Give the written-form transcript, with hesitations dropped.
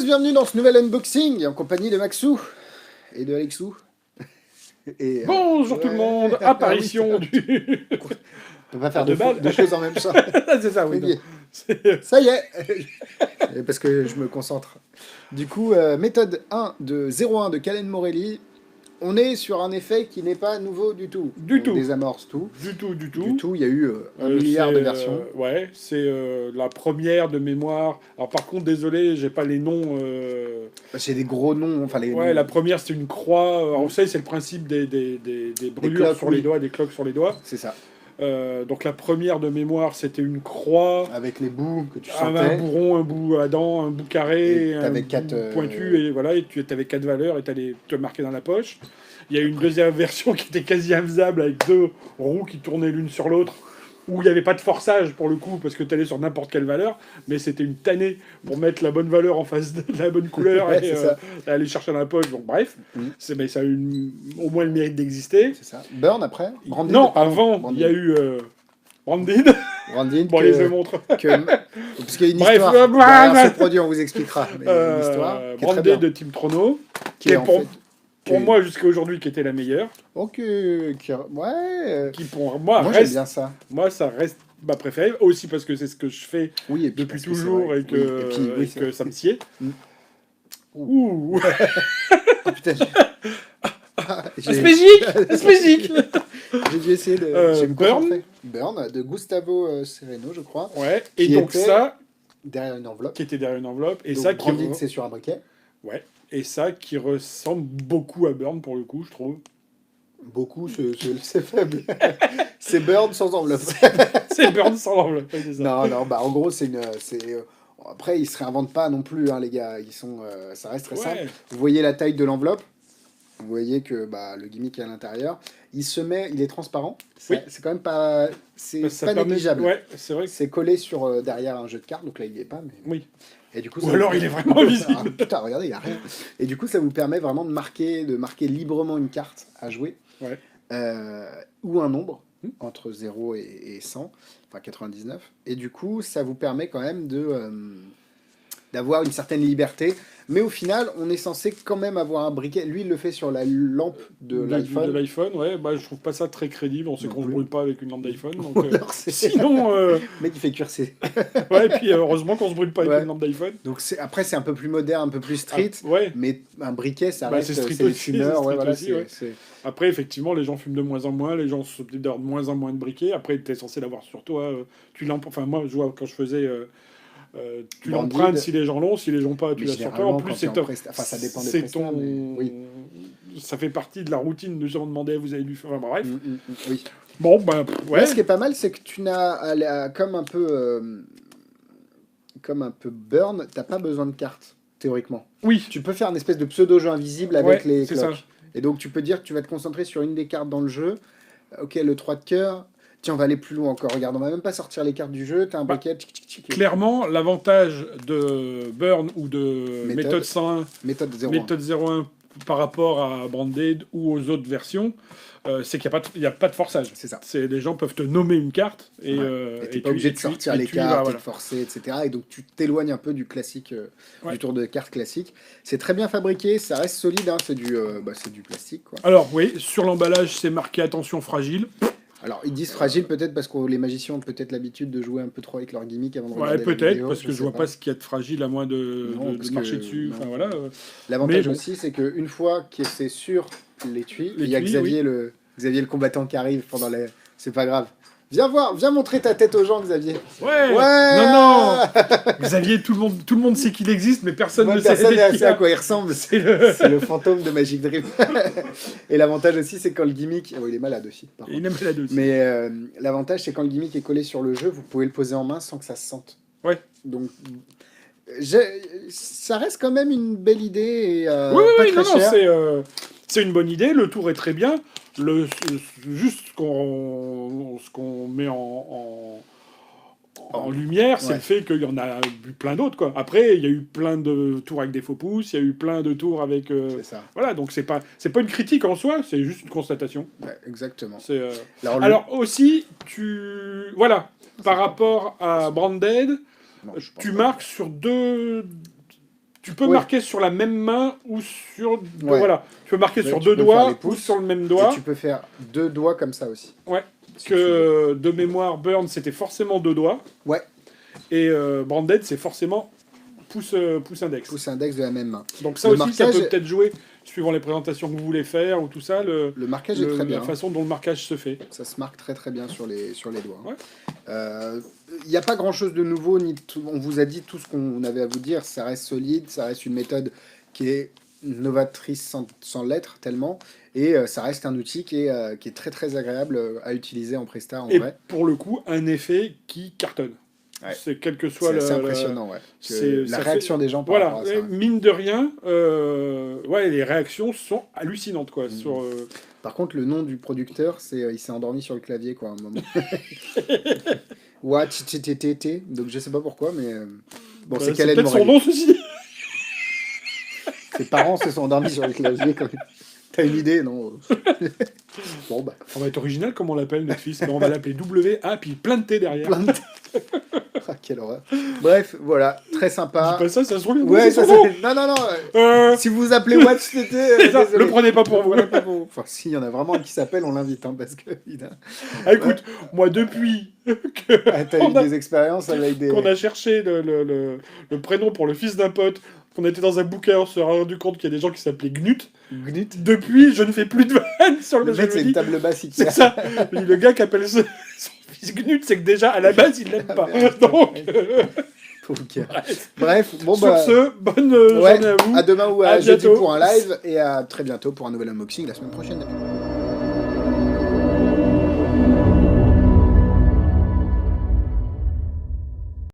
bienvenue dans ce nouvel unboxing en compagnie de Maxou et de Alexou. Et, Bonjour tout le monde, apparition du... On peut pas faire de balles. deux choses en même temps. C'est ça, oui. Oui. Non. C'est- Ça y est. Et parce que je me concentre. Du coup, méthode 1 de 01 de Calen Morelli. On est sur un effet qui n'est pas nouveau du tout. Du On tout. désamorce tout. Du tout. Du tout, il y a eu un milliard de versions. Ouais, c'est la première de mémoire. Alors par contre, désolé, j'ai pas les noms. C'est des gros noms. Enfin, les Ouais, noms. la première c'est une croix. Alors, vous savez, c'est le principe des brûlures cloques, sur les oui. doigts, des cloques sur les doigts. C'est ça. Donc la première de mémoire, c'était une croix. Avec les bouts que tu Un sentais. bourron, un bout à dents, un bout carré, Et un t'avais bout quatre, pointu, et voilà, et tu avais 4 valeurs et tu allais te marquer dans la poche. Il y a une deuxième version qui était quasi infaisable avec 2 roues qui tournaient l'une sur l'autre, où il n'y avait pas de forçage pour le coup, parce que tu allais sur n'importe quelle valeur, mais c'était une tannée pour mettre la bonne valeur en face de la bonne couleur Ouais, et c'est ça. aller chercher dans la poche. Donc bref, Mhm. mais ça a eu au moins le mérite d'exister. C'est ça. Burn après. Branded. Non, avant, Branded. il y a eu Branded. Branded. Bon, allez, je le montre. Parce qu'il y a une Bref, histoire. Derrière ce produit, on vous expliquera. Mais il y a une histoire qui est très bien. Branded de Team Chrono, Qui est en fait- pour moi jusqu'à aujourd'hui qui était la meilleure, Ok. Ouais. qui pour moi, Moi, j'aime reste, bien ça. moi ça reste ma préférée, aussi parce que c'est ce que je fais Oui, et puis depuis parce que c'est toujours vrai. et que, Oui, et puis, oui, et c'est que vrai. ça me sied. Mm. Ouh. Oh, putain. J'ai Spécifique. j'ai dû essayer de. J'ai me Burn. concentrer. Burn de Gustavo Sereno, je crois. Ouais, et Qui donc était ça, derrière une enveloppe. qui était derrière une enveloppe, et Donc, ça qui Branded, c'est sur un briquet. ouais, et ça qui ressemble beaucoup à Burn pour le coup, je trouve. Beaucoup, c'est faible. C'est Burn sans enveloppe. C'est Burn sans l'enveloppe, ouais, c'est ça. Non, bah en gros, après, ils se réinventent pas non plus, hein, les gars. Ils sont, ça reste très simple. Ouais. Vous voyez la taille de l'enveloppe. Vous voyez que bah, le gimmick est à l'intérieur. Il est transparent. Oui. C'est quand même pas, c'est Ça pas permet- négligeable. Ouais, c'est vrai que C'est collé sur derrière un jeu de cartes, donc là il y est pas. Mais... oui. Et du coup, Ou ça alors vous- il est vraiment visible. Ah, putain, regardez, il y a rien. Et du coup, ça vous permet vraiment de marquer librement une carte à jouer. Ouais. Ou un nombre Hmm. entre 0 et 100, enfin 99. Et du coup, ça vous permet quand même d'avoir une certaine liberté. Mais au final, on est censé quand même avoir un briquet. Lui, il le fait sur la lampe de De l'iPhone. l'iPhone, ouais, bah je trouve pas ça très crédible. On sait Non qu'on se plus. brûle pas avec une lampe d'iPhone. Donc, Alors, c'est- sinon, Le mec, il fait cuire ses... ouais, et puis heureusement qu'on se brûle pas avec Ouais. une lampe d'iPhone. Donc après, c'est un peu plus moderne, un peu plus street. Ah, ouais. Mais un briquet, ça Bah, reste... c'est street c'est les aussi, fumeurs. c'est Ouais, street voilà, aussi, ouais. Après, effectivement, les gens fument de moins en moins. Les gens sont peut-être d'avoir de moins en moins de briquets. Après, tu es censé l'avoir sur toi. Enfin, moi, je vois quand je faisais. Tu Branded. l'empruntes si les gens l'ont, si les gens pas, tu Mais l'as sur toi. En généralement, plus, quand c'est t'es en top. enfin, ça dépend des C'est prestats, ton. mais oui. Ça fait partie de la routine de gens demander vous avez du. Enfin, bref. Oui. Bon, bah, ouais. Là, ce qui est pas mal, c'est que tu n'as comme un peu Burn, t'as pas besoin de cartes théoriquement. Oui. Tu peux faire une espèce de pseudo jeu invisible avec Ouais, les c'est cloques. ça. Et donc tu peux dire que tu vas te concentrer sur une des cartes dans le jeu. Ok, le 3 de cœur. Tiens, on va aller plus loin encore. Regarde, on va même pas sortir les cartes du jeu. T'as un Bah, briquet. Tchic, tchic, tchic. Clairement, l'avantage de Burn ou de Méthode. méthode 101, Méthode 0. méthode 01 par rapport à Branded ou aux autres versions, c'est qu'il n'y a pas de forçage. C'est ça. Les gens peuvent te nommer une carte et Et t'es pas obligé de sortir les cartes, et de forcer, etc. Et donc tu t'éloignes un peu du classique, Ouais. du tour de cartes classique. C'est très bien fabriqué, ça reste solide, hein, c'est du plastique, quoi. Alors oui, sur l'emballage, c'est marqué attention fragile. Alors ils disent fragile peut-être parce que les magiciens ont peut-être l'habitude de jouer un peu trop avec leur gimmick avant de Ouais, regarder la peut-être, vidéo, parce que je sais vois pas ce qu'il y a de fragile à moins de Non, parce marcher que- dessus. non. Enfin voilà. L'avantage Mais bon. aussi, c'est qu'une fois que c'est sur l'étui, il y a L'étui, Xavier, Xavier le combattant qui arrive pendant les... C'est pas grave. Viens montrer ta tête aux gens, Xavier. Ouais. Ouais. Non. Xavier, tout le monde sait qu'il existe, mais personne Moi, ne sait personne ne qui sait à quoi il ressemble. C'est le. C'est le fantôme de Magic Dream. Et l'avantage aussi, c'est quand le gimmick... Oh, il est malade aussi, par contre. Il est malade aussi. Mais l'avantage, c'est quand le gimmick est collé sur le jeu, vous pouvez le poser en main sans que ça se sente. Ouais. Donc, ça reste quand même une belle idée et Oui, pas oui, très non, cher. c'est une bonne idée. Le tour est très bien. Juste ce qu'on met en lumière, c'est Ouais. le fait qu'il y en a eu plein d'autres, quoi. Après, il y a eu plein de tours avec des faux pouces, il y a eu plein de tours avec... C'est ça. Voilà, donc c'est pas une critique en soi, c'est juste une constatation. Ouais, exactement. C'est, Alors, aussi, voilà, par rapport à Branded, non, je pense tu pas. marques sur deux... Tu peux Oui. marquer sur la même main ou sur... Ouais. Voilà. Tu peux marquer Ouais, sur tu deux peux faire les doigts ou pouces. sur le même Et doigt. tu peux faire 2 doigts comme ça aussi. Ouais. si tu veux. Que de mémoire, Burn, c'était forcément 2 doigts. Ouais, Et Branded, c'est forcément pouce index. pouce index de la même main. Donc ça Le aussi, ça marquage- peut peut-être jouer, suivant les présentations que vous voulez faire ou tout ça, Le marquage est très bien. la façon dont le marquage se fait. Ça se marque très très bien sur les doigts. Ouais. Il n'y a pas grand chose de nouveau, on vous a dit tout ce qu'on avait à vous dire, ça reste solide, ça reste une méthode qui est novatrice sans l'être tellement, et ça reste un outil qui est très très agréable à utiliser en Presta en Et vrai. pour le coup, un effet qui cartonne. Ouais. C'est quel que soit C'est assez impressionnant, ouais. c'est- La ça réaction des gens par Voilà, rapport à ça. et mine de rien, ouais, les réactions sont hallucinantes, quoi. Sur, Par contre, le nom du producteur, il s'est endormi sur le clavier, quoi, à un moment. Ouais, t. Donc je sais pas pourquoi, mais bon, c'est Khaled peut-être son Morelli. nom, ceci. Ses parents se sont endormis sur le clavier. Quand même. T'as une idée, non? Bon, bah, On va être original, comme on l'appelle, notre fils. Ben, on va l'appeler WA, puis plein de T derrière. plein de... Ah, quelle horreur. Bref, voilà, très sympa. Dis pas ça, ça se trouve, il y a Ouais, son ça nom. c'est... Non. Euh, Si vous appelez Watch TT, le prenez pas pour vous. Enfin, s'il y en a vraiment un qui s'appelle, on l'invite, hein, parce que... Ah, écoute, moi, depuis que Ah, t'as eu des expériences avec des... qu'on a cherché le prénom pour le fils d'un pote, qu'on était dans un bouquin, on s'est rendu compte qu'il y a des gens qui s'appelaient Gnut. Gnut. Depuis, je ne fais plus de vannes sur Le le mec, jeu. c'est une table basse C'est Ikea. ça. Le gars qui appelle son fils Gnut, c'est que déjà, à la base, il l'aime pas. Donc, Bref, bon sur bah... ce, bonne Ouais, journée à vous. à demain ou À à jeudi bientôt. pour un live, et à très bientôt pour un nouvel unboxing la semaine prochaine.